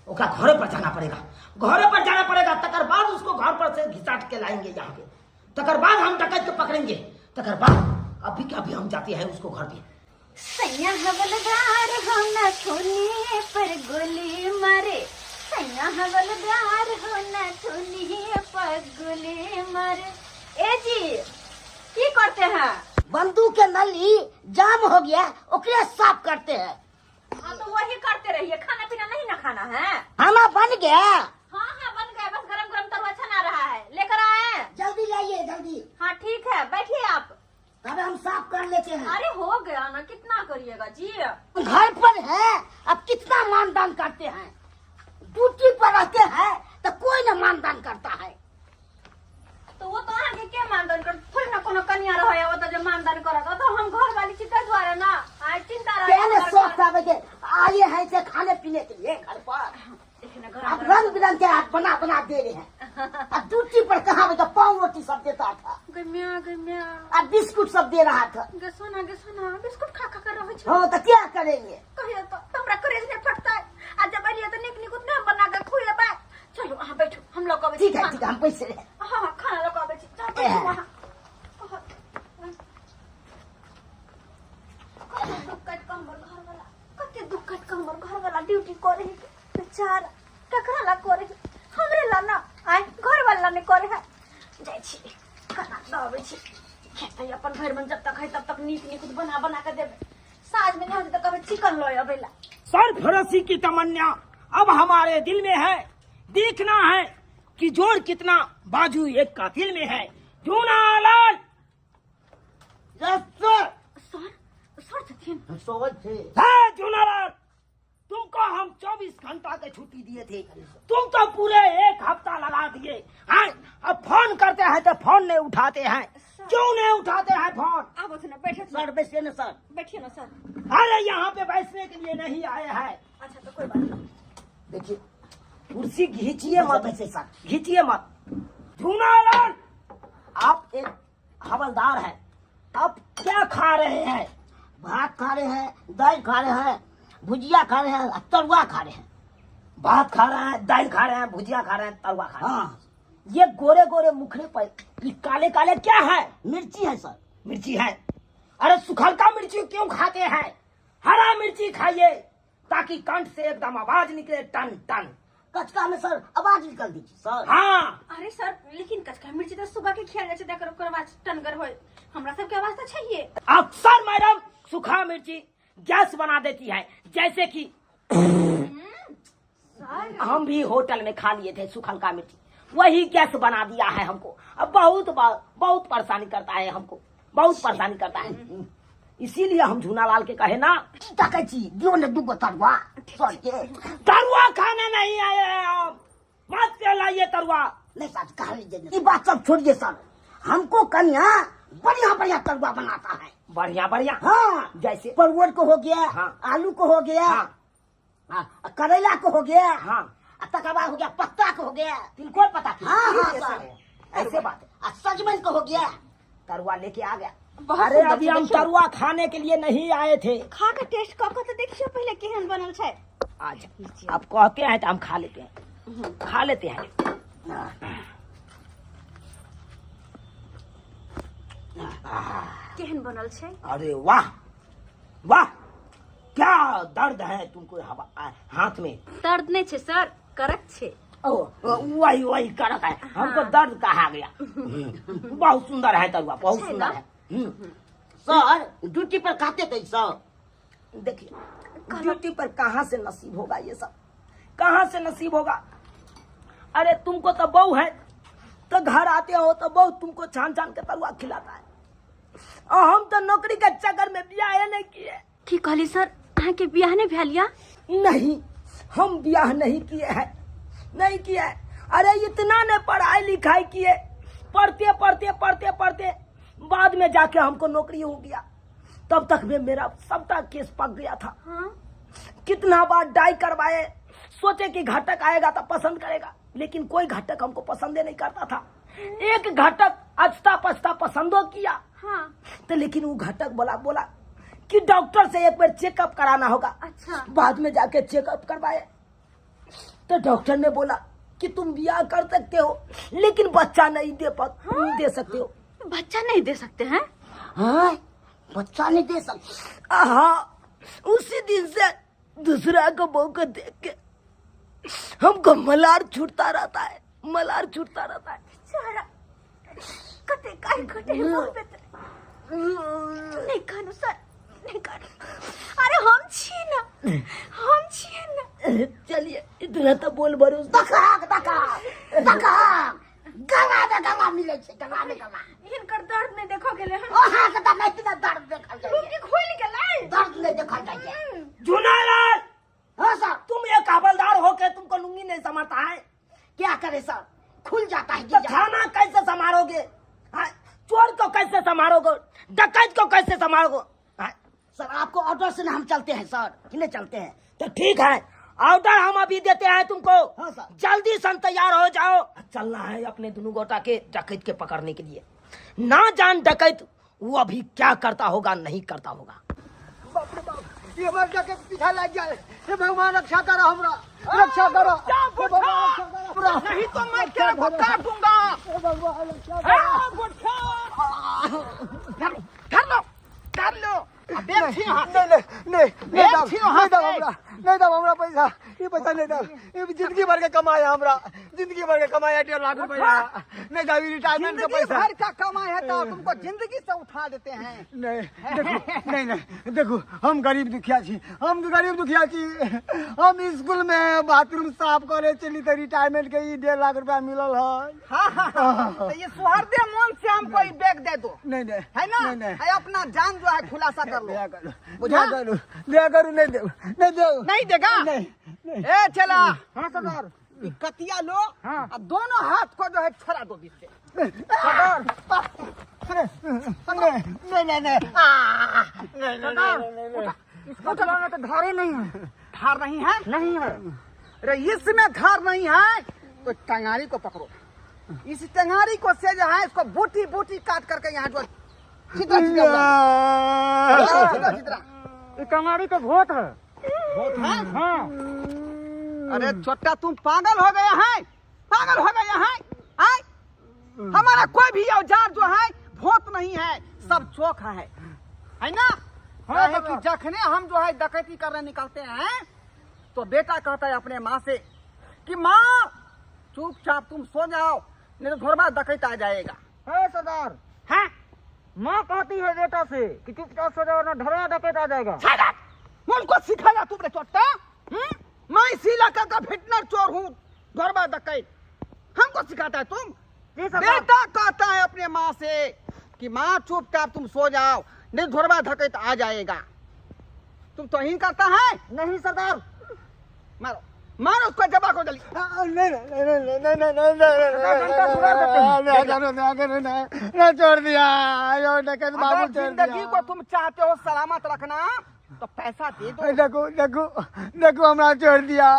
[SPEAKER 1] ओका घरे पर जाना पड़ेगा, घरे पर जाना पड़ेगा। तकर बाद उसको घर पर से घिसाट के लाएंगे यहाँ पे। तकर बाद हम डकैत को पकड़ेंगे। तकर बाद अभी के अभी हम जाते हैं उसको घर पे।
[SPEAKER 3] सैया हवलदार हो न खूनी पर गोली मारे, सैया हवलदार हो न खूनी पर गोली मारे। ए जी की करते हैं?
[SPEAKER 1] बंदूक के नली जाम हो गया, ओकरे साफ करते हैं।
[SPEAKER 3] हाँ तो वही करते रहिए, खाना पीना नहीं ना खाना है?
[SPEAKER 1] खाना बन गया?
[SPEAKER 3] हाँ हाँ बन गया, बस गरम गरम तरुआ छना रहा है, लेकर आए?
[SPEAKER 1] जल्दी लाइए, जल्दी।
[SPEAKER 3] हाँ ठीक है, बैठिए आप।
[SPEAKER 1] तब हम साफ कर लेते हैं।
[SPEAKER 3] अरे हो गया ना, कितना करिएगा जी?
[SPEAKER 1] घर पर है, अब कितना मानदान करते हैं। ड्यूटी पर रहते हैं तो कोई न मानदान करता है।
[SPEAKER 3] तो वो तो आगे के मानदान कर, थोड़ी ना कोनो कन्या रहे वो तो जो मानदान करेगा। तो हम घर वाली चिंता द्वारा ना आए चिंता
[SPEAKER 1] पहले सोच आवे आए हैं से खाने पीने के लिए घर पर। अब रंग बिरंग के हाथ बना बना दे रहे हैं। अब ड्यूटी पर कहाँ तो पाव रोटी सब देता था,
[SPEAKER 3] गमिया गमिया
[SPEAKER 1] अब बिस्कुट सब दे रहा था।
[SPEAKER 3] गसोना बिस्कुट खा खा कर रहे छ।
[SPEAKER 1] हाँ तो क्या करेंगे?
[SPEAKER 3] कहिए तो हमरा करेज ने फटता है। आज जब आइए तो निक निक उतना बना के खुएबा। चलो हां बैठो, हम लोग अब
[SPEAKER 1] ठीक है, ठीक है, हम पैसे रहे।
[SPEAKER 3] हां खाना लोग अब चलो वहां। दुक्कट कमर घर वाला ड्यूटी करे बेचारा ककरा ला करे हमरे ला ना आइ घर वाला ने करे है जाय छी खाना दबे छी तो अपन घर में जब तक है तब तक नीक नीक बना बना के देवे। साज में नहीं होती तो कभी चिकन लो अबेला।
[SPEAKER 1] सरफरोशी की तमन्ना अब हमारे दिल में है, देखना है कि जोर कितना बाजू एक का दिल में है। जूनालाल
[SPEAKER 3] सर सर सचिन
[SPEAKER 1] है जूनालाल, तुमको हम 24 घंटा की छुट्टी दिए थे, तुम तो पूरे 1 हफ्ता लगा दिए हैं। अब फोन करते हैं तो फोन नहीं उठाते हैं, क्यों नहीं उठाते हैं फोन?
[SPEAKER 3] आप ना बैठे
[SPEAKER 1] सर बैठिए ना सर।
[SPEAKER 3] बैठिए ना सर।
[SPEAKER 1] अरे यहाँ पे बैठने के लिए नहीं आए हैं।
[SPEAKER 3] अच्छा तो कोई बात नहीं।
[SPEAKER 1] देखिए कुर्सी घींचिए मत ऐसे सर, घींचिए मत। जूनालाल आप एक हवलदार है, आप क्या खा रहे हैं? भात खा रहे हैं, दाल खा रहे हैं, भुजिया खा रहे हैं, तरुआ खा रहे हैं। भात खा रहे हैं, दाल खा रहे हैं, भुजिया खा रहे हैं, तरुआ खा रहे हैं। ये गोरे गोरे मुखड़े पर ये काले काले क्या है? मिर्ची है सर, मिर्ची है। अरे सुखलका मिर्ची क्यों खाते हैं? हरा मिर्ची खाइए ताकि कंठ से एकदम आवाज निकले, टन टन। कचका में सर आवाज निकल दीजिए सर। हाँ
[SPEAKER 3] अरे सर लेकिन कचका मिर्ची तो सुबह के खेल जाए देकर ओकर आवाज टनगर होए, हमरा सबके आवाज तो चाहिए।
[SPEAKER 1] अक्सर मैडम सूखा मिर्ची गैस बना देती है, जैसे कि हम भी होटल में खा लिए थे सूखलका मिर्ची, वही गैस बना दिया है हमको। अब बहुत परेशानी करता है हमको, बहुत परेशानी करता है। इसीलिए हम झूनालाल के कहे ना तरुआ खाने नहीं आए हैं हम, मत लाइए तरुआ। ये बात सब छोड़िए सर, हमको कन्या बढ़िया बढ़िया तरुआ बनाता है। बढ़िया बढ़िया हाँ, जैसे परवल को हो गया, हाँ, आलू को हो गया, हाँ, करेला को हो गया, हाँ, तकरबा हो गया, पत्ता को हो गया, तिलकोर पत्ता, हाँ, हाँ, सर ऐसे बात है। सजमन को हो गया, तरुआ लेके आ गया। अरे अभी हम तरुआ खाने के लिए नहीं आए थे।
[SPEAKER 3] खा के टेस्ट कऽ के तो देखियो पहले केहन बनल छै।
[SPEAKER 1] अच्छा आप कहते हैं तो हम खा लेते हैं, खा लेते हैं।
[SPEAKER 3] केहन बनल छै?
[SPEAKER 1] अरे वाह वाह, क्या दर्द है तुमको हाथ में?
[SPEAKER 3] दर्द नहीं छै सर, करक छै।
[SPEAKER 1] वही वही करक है, हमको दर्द कहा गया। बहुत सुंदर है तरुआ, बहुत सुंदर है। सर ड्यूटी पर खाते थे सर। देखिए ड्यूटी पर कहाँ से नसीब होगा ये सब, कहाँ से नसीब होगा? अरे तुमको तो बहू है तो घर आते हो तो बहू तुमको छान छान के तरुआ खिलाता है, और हम तो नौकरी के चक्कर में ब्याह नहीं किए।
[SPEAKER 3] की कहली सर, अहाँ के ब्याह नहीं भेलिया?
[SPEAKER 1] नहीं, हम ब्याह नहीं किए हैं, नहीं किया है। अरे इतना ने पढ़ाई लिखाई किए, पढ़ते पढ़ते पढ़ते पढ़ते बाद में जाके हमको नौकरी हो गया, तब तक में मेरा सबका केस पक गया था।
[SPEAKER 3] हाँ?
[SPEAKER 1] कितना बार डाई करवाए, सोचे कि घटक आएगा तो पसंद करेगा, लेकिन कोई घटक हमको पसंद नहीं करता था। एक घटक अचता पचता पसंदो किया,
[SPEAKER 3] हाँ।
[SPEAKER 1] तो लेकिन वो घटक बोला कि डॉक्टर से एक बार चेकअप कराना होगा।
[SPEAKER 3] अच्छा।
[SPEAKER 1] बाद में जाके चेकअप करवाए तो डॉक्टर ने बोला कि तुम ब्याह कर सकते हो, लेकिन बच्चा नहीं दे सकते हो।
[SPEAKER 3] बच्चा नहीं दे सकते हैं?
[SPEAKER 1] हाँ, बच्चा नहीं दे सकते। हाँ, उसी दिन से दूसरा को बहू को देख के हमको मलार छूटता रहता है, मलार छूटता रहता है।
[SPEAKER 3] कते काय खटे नहीं खानो सर, नहीं खानो। अरे हम छी ना, हम छी ना।
[SPEAKER 1] चलिए इतना तो बोल भरोस गंगा मिले छे, गंगा में गंगा।
[SPEAKER 3] इनकर दर्द नहीं देखो गेले हैं।
[SPEAKER 1] ओ हां के नहीं इतना दर्द देखल जाए,
[SPEAKER 3] रुकी खोल गेले,
[SPEAKER 1] दर्द नहीं देखल जाए। जूनालाल, हां सर, तुम एक हवलदार हो के तुमको लुंगी नहीं समझता है? क्या करे सर, खुल जाता है। तो खाना कैसे संभालोगे? चोर को कैसे संभालोगे? डकैत को कैसे संभालोगे? सर आपको ऑर्डर से ना हम चलते हैं सर, कि नहीं चलते हैं? तो ठीक है, ऑर्डर हम अभी देते हैं तुमको। हाँ सर। जल्दी सन तैयार हो जाओ, चलना है अपने दोनों गोटा के डकैत के पकड़ने के लिए। ना जान डकैत वो अभी क्या करता होगा, नहीं करता होगा।
[SPEAKER 2] बाप रे बाप, ये हमारे डकैत पीछा लग जाए। हे भगवान रक्षा करो, हमरा रक्षा करो।
[SPEAKER 1] नहीं तो मैं क्या काट दूंगा।
[SPEAKER 2] भगवान रक्षा करो।
[SPEAKER 1] कर लो।
[SPEAKER 2] नहीं दो हमरा पैसा,
[SPEAKER 6] ये पैसा नहीं था, ये जिंदगी भर के कमाया हमरा, जिंदगी भर के कमाया 1.5 लाख रुपया। नहीं था रिटायरमेंट का
[SPEAKER 2] जिंदगी
[SPEAKER 6] पैसा।
[SPEAKER 2] भर का कमाई है तो तुमको जिंदगी से उठा देते हैं।
[SPEAKER 6] नहीं देखो, नहीं देखो, हम गरीब दुखिया छी, हम तो गरीब दुखिया छी। हम स्कूल में बाथरूम साफ करे चली तो रिटायरमेंट के 1.5 लाख रुपया मिलल है।
[SPEAKER 2] हाँ। तो ये सुहर्दे मन से हमको ये बैग दे दो,
[SPEAKER 6] नहीं
[SPEAKER 2] है ना?
[SPEAKER 6] नहीं
[SPEAKER 2] है अपना जान जो है खुलासा कर लो।
[SPEAKER 6] दया करो,
[SPEAKER 2] बुझा?
[SPEAKER 6] दया करो, नहीं दो, नहीं दो,
[SPEAKER 2] नहीं देगा?
[SPEAKER 6] नहीं।
[SPEAKER 2] ए चला।
[SPEAKER 6] हाँ सरदार।
[SPEAKER 2] ये कतिया लो
[SPEAKER 6] हाँ।
[SPEAKER 2] और दोनों हाथ को जो है छोड़ा दो बीच से।
[SPEAKER 6] सरदार, नहीं, इसको चलाना तो धारे नहीं है।
[SPEAKER 2] धार नहीं है?
[SPEAKER 6] नहीं है।
[SPEAKER 2] अरे इसमें धार नहीं है तो टंगारी को पकड़ो। इस टंगारी को से जो है इसको बूटी बूटी काट करके यहाँ जो छिद्रा
[SPEAKER 6] ये कंगारी का भोट है।
[SPEAKER 2] है?
[SPEAKER 6] हाँ।
[SPEAKER 2] अरे छोटा तुम पागल हो गया है, पागल हो गया है? आय? हमारा कोई भी औजार जो है भूत नहीं है, सब चोखा है ना?
[SPEAKER 6] हाँ,
[SPEAKER 2] है कि जखने हम जो है डकैती करने निकलते हैं तो बेटा कहता है अपने माँ से कि माँ चुपचाप तुम सो जाओ, नहीं तो घर में डकैत आ जाएगा।
[SPEAKER 6] है सरदार।
[SPEAKER 2] है?
[SPEAKER 6] माँ कहती है बेटा से कि चुपचाप सो जाओ ना ढरा डकैत आ जाएगा।
[SPEAKER 2] उनको सिखाया तुमने छोटा? मैं इसी इलाका का फिटनर चोर हूँ, घर में डकैत हमको सिखाता है तुम? बेटा कहता है अपने माँ से कि माँ चुपचाप तुम सो जाओ, नहीं धोरबा धकैत आ जाएगा। तुम तो ही करता है?
[SPEAKER 6] नहीं सरदार।
[SPEAKER 2] मारो मारो उसको, जबा को जल्दी।
[SPEAKER 6] नहीं छोड़ दिया, बाबू
[SPEAKER 2] अगर जिंदगी को तुम चाहते हो सलामत रखना तो पैसा दे दो।
[SPEAKER 6] देखो हमारा छोड़ दिया,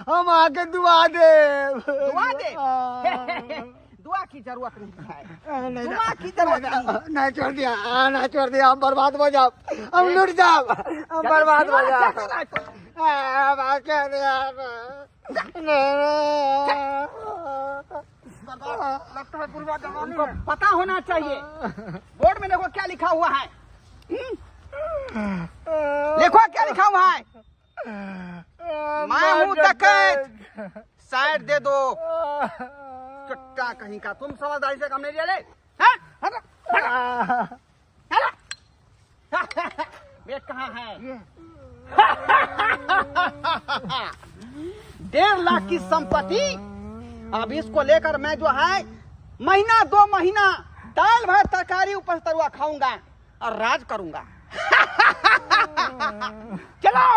[SPEAKER 6] हम आके दुआ दे।
[SPEAKER 2] दुआ दे? दुआ की जरूरत नहीं है, दुआ की जरूरत नहीं।
[SPEAKER 6] नहीं छोड़ दिया, नहीं छोड़ दिया, हम बर्बाद हो जाओ, हम लूट जाओ, हम बर्बाद हो जाओ।
[SPEAKER 2] लगता है पूर्वा जमाने को पता होना चाहिए। बोर्ड में देखो क्या लिखा हुआ है, देखो क्या लिखा हुआ है। मैं हूँ डकैत, साइड दे दो। चट्टा कहीं का, तुम समझदारी से काम नहीं लिया ले? बेट कहाँ है? 1.5 लाख की संपत्ति। अब इसको लेकर मैं जो है महीना 2 महीना दाल भात तरकारी ऊपर तरुआ खाऊंगा और राज करूंगा। चलो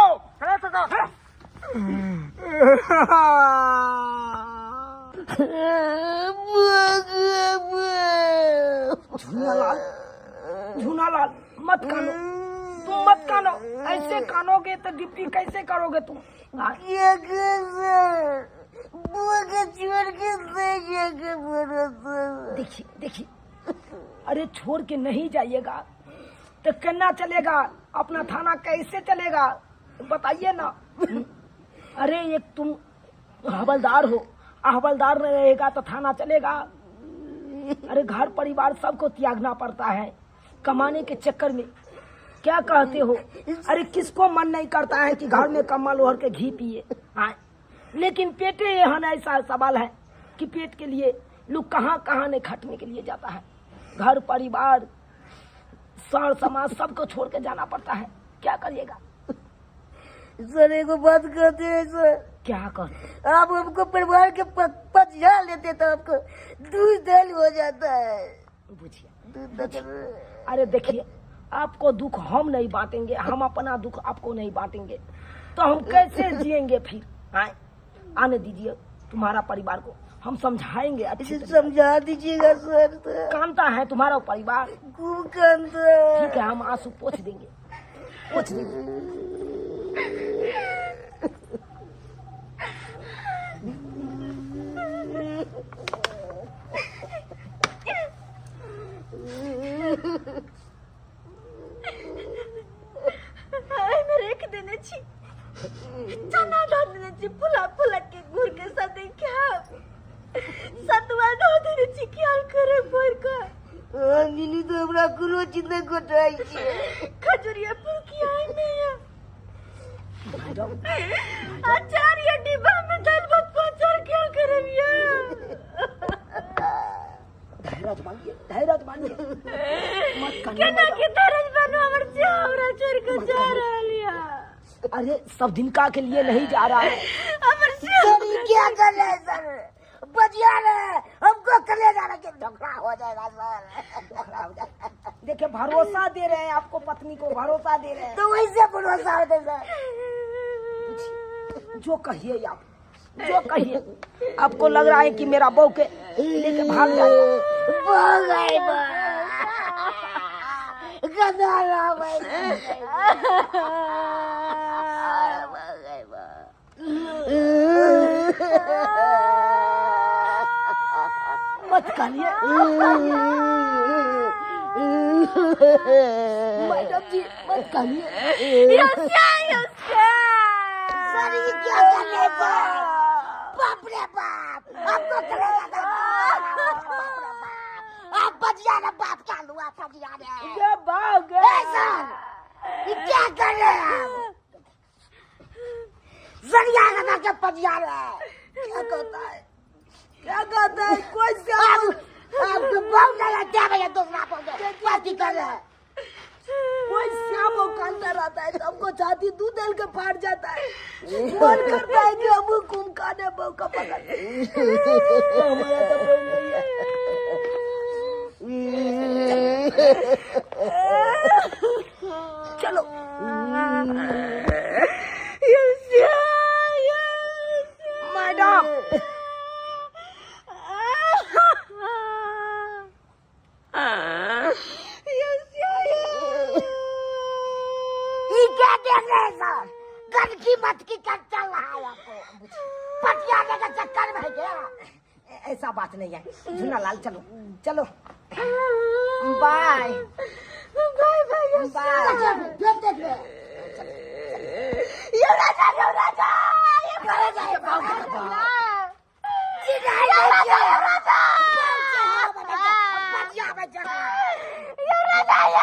[SPEAKER 1] झूनालाल मत कानो, तुम मत कानो। ऐसे कानोगे तो डिप्टी कैसे करोगे तुम? देखिए देखिए, अरे छोड़ के नहीं जाइएगा तो करना चलेगा, अपना थाना कैसे चलेगा बताइए ना। अरे एक तुम हवलदार हो, हवलदार नहीं रहेगा तो थाना चलेगा? अरे घर परिवार सबको त्यागना पड़ता है कमाने के चक्कर में। क्या कहते हो? अरे किसको मन नहीं करता है कि घर में कम्बल ओढ़ के घी पिए? लेकिन पेटे यहाँ ऐसा सवाल है कि पेट के लिए लोग कहाँ कहाँ नहीं खटने के लिए जाता है। घर परिवार सर समाज सबको छोड़ के जाना पड़ता है, क्या करिएगा?
[SPEAKER 7] सर एक बात कहते हैं सर,
[SPEAKER 1] क्या कहते?
[SPEAKER 7] आप हमको परिवार के पच झाड़ लेते तो आपको दूध दल हो जाता है।
[SPEAKER 1] बुझिए, अरे देखिए, आपको दुख हम नहीं बांटेंगे, हम अपना दुख आपको नहीं बांटेंगे तो हम कैसे जिएंगे फिर? आने दीजिए तुम्हारा परिवार को, हम समझाएंगे अच्छे से।
[SPEAKER 7] समझा दीजिएगा सर।
[SPEAKER 1] कानता है तुम्हारा परिवार?
[SPEAKER 7] खूब कानता है।
[SPEAKER 1] ठीक है, हम आंसू पोंछ देंगे, पोंछ देंगे।
[SPEAKER 3] रेख देने छी, चना डाल देने छी, फुला फुला के गुड़ के साथ क्या सतुआ डाल देने छी, क्या करे बोर का?
[SPEAKER 7] नीलू तो हमरा कोनो चिंता कोटाई छे।
[SPEAKER 3] खजूरिया फूल की आई में आचार्य डिब्बा में दाल भात पंचर क्या करबिया
[SPEAKER 1] धैर्य मानिए, धैर्य मानिए, मत
[SPEAKER 3] केना के तरज बनो हमर चावरा चोर के जा रहलिया।
[SPEAKER 1] अरे सब दिन का के लिए नहीं जा रहा है।
[SPEAKER 3] हमर
[SPEAKER 7] सर ये क्या कर रहे हैं सर? बजिया रहे हमको कले जाने के झगड़ा हो जाएगा सर।
[SPEAKER 1] देखिए भरोसा दे रहे हैं आपको, पत्नी को भरोसा दे रहे हैं।
[SPEAKER 7] तो वैसे भरोसा होते सर।
[SPEAKER 1] जो कहिए आप, जो कहिए। आपको लग रहा है कि मेरा बहू के लेके भाग जाएगा।
[SPEAKER 7] गदाला भाई
[SPEAKER 1] मत कहिए मैडम जी, मत कहिए।
[SPEAKER 7] सर ये क्या कर रहे हैं? बाप रे बाप, आपको कलेगा था। बाप रे बाप, आप बजिया ना बाप क्या लुआ बजिया ने।
[SPEAKER 1] ये भाग गए।
[SPEAKER 7] ए सर, ये क्या कर रहे हैं आप? सरिया लगा के बजिया रहे।
[SPEAKER 1] क्या कहता है, क्या कहता है? कोई से
[SPEAKER 7] आपको बहुत लगा क्या भैया दूसरा बोल पार्टी कर रहे हैं।
[SPEAKER 1] कोई श्याम कांटा रहता है तो हमको छाती दूध दल के फाट जाता है। मन करता है कि हम कुम खाने बहू का पकड़। हमारा तो कोई नहीं है। चलो मैडम,
[SPEAKER 7] क्या देख रहे हैं सर? गन की मत की कर चल रहा है आपको। पटियाले का चक्कर में है क्या?
[SPEAKER 1] ऐसा बात नहीं है। झूना लाल चलो, चलो बाय बाय बाय बाय।
[SPEAKER 7] देख देख ले। ये राजा ये बड़े जाए बाबा। चिल्लाए राजा पटिया में जगह। ये राजा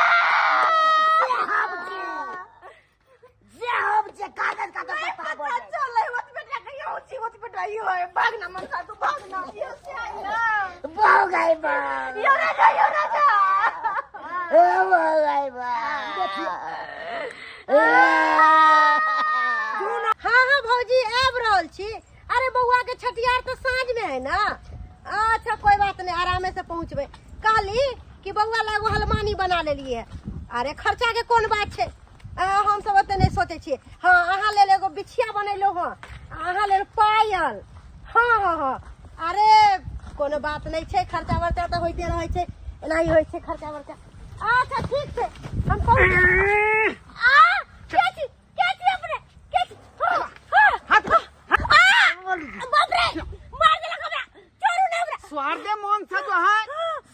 [SPEAKER 7] कागज का तो पता बोल
[SPEAKER 3] चल होत बेटा कहियो होची होत बेटा यो है भागना मन सा तू भागना ये से आया
[SPEAKER 7] भाग गए बाप।
[SPEAKER 3] यो राजा
[SPEAKER 7] भाग गए बाप।
[SPEAKER 3] हाँ भौजी आब रहल छी। अरे बउआ के छठियार तो साँझ में है ना। अच्छा कोई बात नहीं, आरामे से पहुँचबे। कहली कि बउआ लागो हलमानी बना लेलिए। अरे खर्चा के कौन बात है, हम सब ओते नहीं सोचे छिए। हाँ अहाँ ले एगो बिछिया बनैलो हँ, अहाँ ले पायल। हाँ हाँ हाँ अरे कोनो बात नहीं है, खर्चा वर्चा तो होते रहे छे, एनाही होइ छे खर्चा वर्चा। अच्छा ठीक है हम पहुँच अपने बाप रे मार देला हमरा चोरू ने हमरा।
[SPEAKER 2] स्वार्दे मोहन से जो है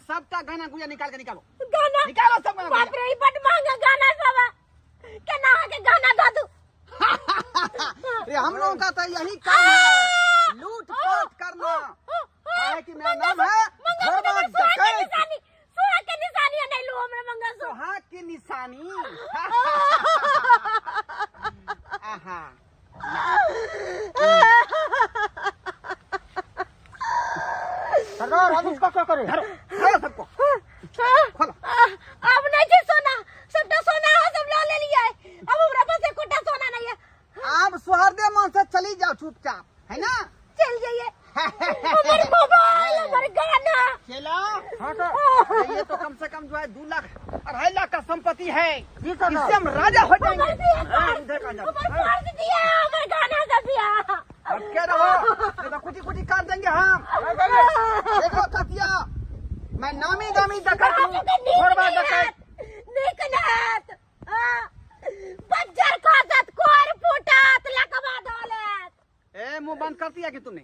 [SPEAKER 2] सबका गाना गुया निकाल के निकालो।
[SPEAKER 3] गाना
[SPEAKER 2] निकालो सब गाना।
[SPEAKER 3] बाप रे बड़ महंगा गाना सब केना के गाना दादू।
[SPEAKER 2] ये हम लोगों का तो यही काम है, लूट पाट करना। है कि मेरा नाम है धर्मा डकैत।
[SPEAKER 3] सुहाग के निशानी नहीं लो हमरा मंगा
[SPEAKER 2] सुहाग की निशानी। आहा
[SPEAKER 6] सरदार हम इसका क्या करें?
[SPEAKER 2] सबको
[SPEAKER 3] अब नहीं थी सोना, सबटा सोना है सब ला ले लिया है। अब हमरा पास एक कोटा सोना नहीं है।
[SPEAKER 2] आप सुहार्दे मन से चली जाओ चुपचाप, है ना?
[SPEAKER 3] चल जाइए। हमारे मोबाइल हमारे गाना
[SPEAKER 2] चला हाँ तो ये तो कम से कम जो है 2 लाख 2.5 लाख का संपत्ति है। इससे हम राजा हो जाएंगे।
[SPEAKER 3] हमारे दिया हमारे गाना का दिया।
[SPEAKER 2] अब क्या रहो, तो कुछ काट देंगे हम। देखो कतिया, मैं नामी गामी डकैत हूँ, घोड़वा डकैत।
[SPEAKER 3] निकनात बज्जर खासत कोर फूटत लकवा दौलत।
[SPEAKER 2] ए मुंह बंद कर दिया कि तूने?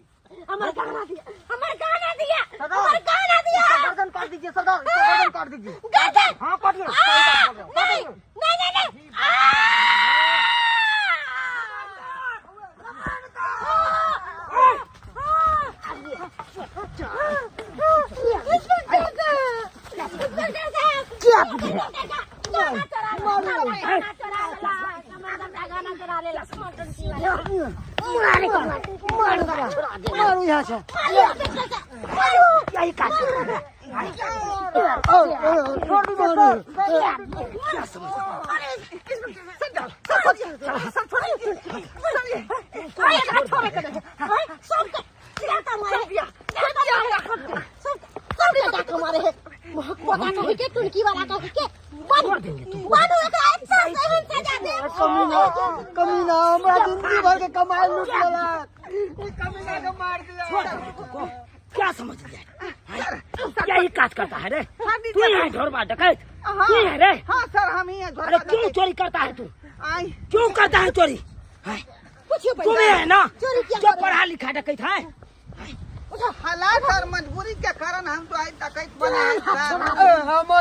[SPEAKER 3] हमारे गाना दिया, हमारे गाना दिया,
[SPEAKER 6] सरदार,
[SPEAKER 3] हमारे गाना दिया।
[SPEAKER 6] गर्दन काट दीजिए सरदार, इसका गर्दन काट दीजिए।
[SPEAKER 3] गर्दन
[SPEAKER 6] हाँ काटिए।
[SPEAKER 3] नहीं नहीं नहीं नहीं।
[SPEAKER 7] मारे
[SPEAKER 6] मारू यहाँ से
[SPEAKER 1] यही काट
[SPEAKER 6] कमीना हमरा जिंदगी भर के कमाई लूट लेला कमीना के मार दिया
[SPEAKER 1] क्या समझ लिया यही काज करता है रे तू ही है ढोरबा डकैत तू ही है रे
[SPEAKER 2] हाँ सर हम ही हैं
[SPEAKER 1] अरे क्यों चोरी करता है तू
[SPEAKER 2] आई
[SPEAKER 1] क्यों करता है चोरी तुम्हें है ना जो पढ़ा लिखा डकैत है
[SPEAKER 2] हालात और मजबूरी के कारण हम तो आज डकैत बने हैं सर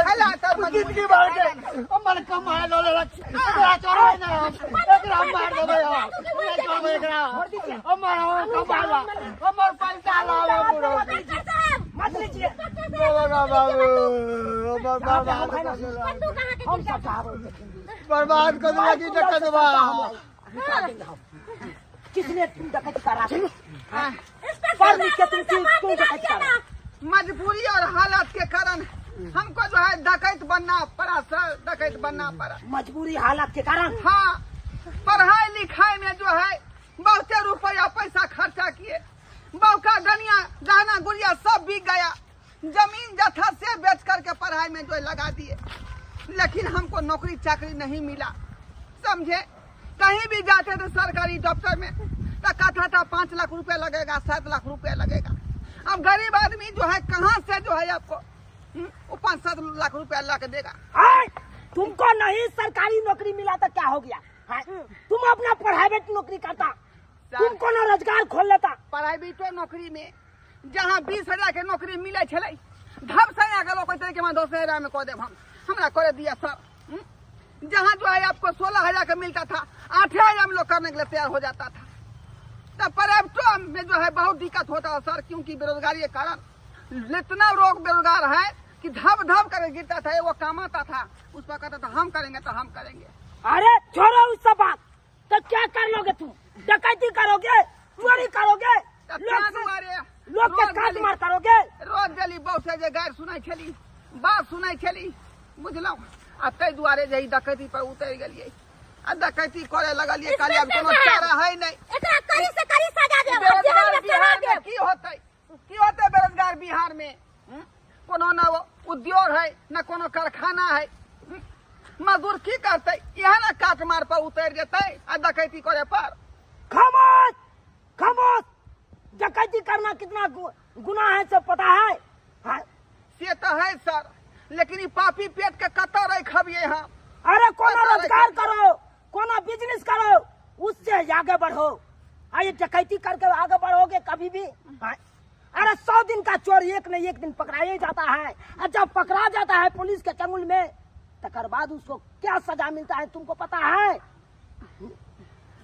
[SPEAKER 2] हालात और
[SPEAKER 6] जिंदगी भर के हमर कमाई लो लेला एकरा चोरा ना एकरा मार देबे हम चोरबे एकरा हमर कमाला हमर पैसा लावे पूरा
[SPEAKER 1] मत लीजिए
[SPEAKER 6] बाबू हमर बर्बाद कर देला
[SPEAKER 1] हम सब
[SPEAKER 6] बर्बाद कर देला की डकैत बा
[SPEAKER 1] किसने तुम डकैती करा पढ़ लिख के तुम क्यों डकैती करा
[SPEAKER 2] मजबूरी और हालात के कारण हमको जो है डकैत बनना पड़ा सर डकैत बनना पड़ा
[SPEAKER 1] मजबूरी हालात के कारण
[SPEAKER 2] हाँ पढ़ाई लिखाई में जो है बहुते रुपया पैसा खर्चा किए बहू का गनिया गहना गुड़िया सब बिक गया जमीन जथा से बेच करके पढ़ाई में जो लगा दिए लेकिन हमको नौकरी चाकरी नहीं मिला समझे कहीं भी जाते थे सरकारी दफ्तर में तो कहता था 5 लाख रुपया लगेगा 7 लाख रुपया लगेगा अब गरीब आदमी जो है कहाँ से जो है आपको वो 5-7 लाख रुपया ला के देगा
[SPEAKER 1] तुमको नहीं सरकारी नौकरी मिला तो क्या हो गया तुम अपना प्राइवेट नौकरी करता तुमको ना रोजगार खोल लेता
[SPEAKER 2] प्राइवेटो नौकरी में जहाँ 20,000 के नौकरी मिले छे धब से आगे लोग कहते कि 10,000 में कह देव हम हमरा कर दिया सर जहाँ जो है आपको 16,000 का मिलता था 8,000 में लोग करने के लिए तैयार हो जाता था तब प्राइवेटो में जो है बहुत दिक्कत होता है सर क्योंकि बेरोजगारी के कारण इतना लोग बेरोजगार है कि धब धब करके गिरता था वो कमाता था उस पर कहता था हम करेंगे तो हम करेंगे
[SPEAKER 1] अरे छोड़ो उस सब बात तो क्या कर लोगे तुम डकैती करोगे चोरी करोगे लोग के काट मार करोगे
[SPEAKER 2] रोज डेली बहुत से गायर सुनाई छली बात सुनाई छली बुझलो आ तै दुआरे जे डकैती पर उतर गेलिए आ डकैती करे लगलिए काली अब कोनो चारा है नहीं
[SPEAKER 3] एकरा करी से करी सजा दे जेल में चढ़ा दे
[SPEAKER 2] की होते बेरोजगार बिहार में कोनो ना उद्योग है न कोनो कारखाना है मजदूर की करते यह ना काट मार पर उतर जेते आ डकैती करे पर
[SPEAKER 1] खामोश खामोश डकैती करना कितना गुनाह है सब पता है
[SPEAKER 2] से तो है सर लेकिन ये पापी पेट के कतर रखिए हम
[SPEAKER 1] अरे कोनो रोजगार करो कोनो बिजनेस करो उससे आगे बढ़ो आइए डकैती करके आगे बढ़ोगे कभी भी अरे 100 दिन का चोर एक न एक दिन पकड़ाया जाता है और जब पकड़ा जाता है पुलिस के चंगुल में तकर बाद उसको क्या सजा मिलता है तुमको पता है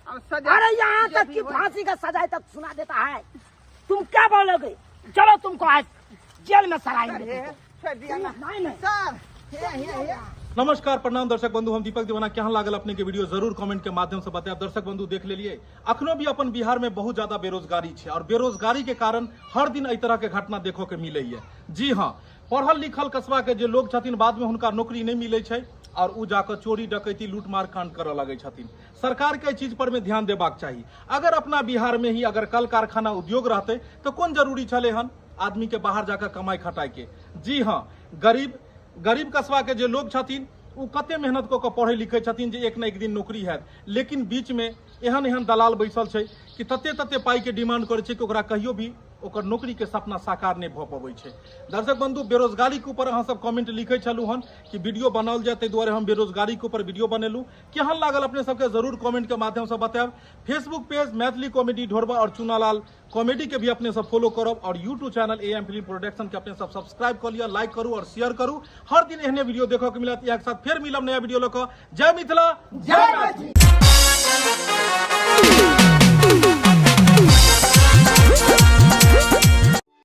[SPEAKER 1] अरे यहाँ तक कि फांसी का सजा तक सुना देता है तुम क्या बोलोगे चलो तुमको आज जेल में सराएंगे
[SPEAKER 5] नमस्कार प्रणाम दर्शक बंधु हम दीपक दीवाना केहन लागल अपने के वीडियो जरूर कमेंट के माध्यम से बताएं दर्शक बंधु देख लेलिए अखनो भी अपन बिहार में बहुत ज्यादा बेरोजगारी है और बेरोजगारी के कारण हर दिन एहि तरह के घटना देखो के मिले है जी हाँ पढ़ल लिखल कस्बा के जो लोग छथिन बाद में हुनका नौकरी नहीं मिले छै और उ जाकर चोरी डकैती लूटमार कांड करऽ लगे छथिन सरकार के चीज पर में ध्यान देबाक चाहिए अगर अपना बिहार में ही अगर कल कारखाना उद्योग रहते तो कौन जरूरी छले हन आदमी के बाहर जाकर कमाई खटाई के जी हाँ गरीब कस्बा के जो लोग छथिन उ कते मेहनत को पढ़े लिखे छथिन जे एक न एक दिन नौकरी हैत लेकिन बीच में एहन दलाल बैसल छै कि तते पाई के डिमांड करे छै कि ओकरा कहियो भी ओकर नौकरी के सपना साकार नहीं भ पबै छै दर्शक बंधु बेरोजगारी के ऊपर अहाँ सब कमेंट लिखे छलू हन कि वीडियो बनाओल जाए ताहि दुआरे हम बेरोजगारी के ऊपर वीडियो बनेलू केहन लागल अपने सबके जरूर कमेंट के माध्यम से बताएब फेसबुक पेज मैथिली कॉमेडी ढोरबा और चुनालाल कॉमेडी के भी अपने सब फॉलो करब और YouTube channel AM film production के अपने सब सब्सक्राइब कर लिया लाइक करू और शेयर करू हर दिन एहने वीडियो देखो के मिलत एक साथ फिर मिलब नया वीडियो लेकर जय मिथिला जय मैथिली।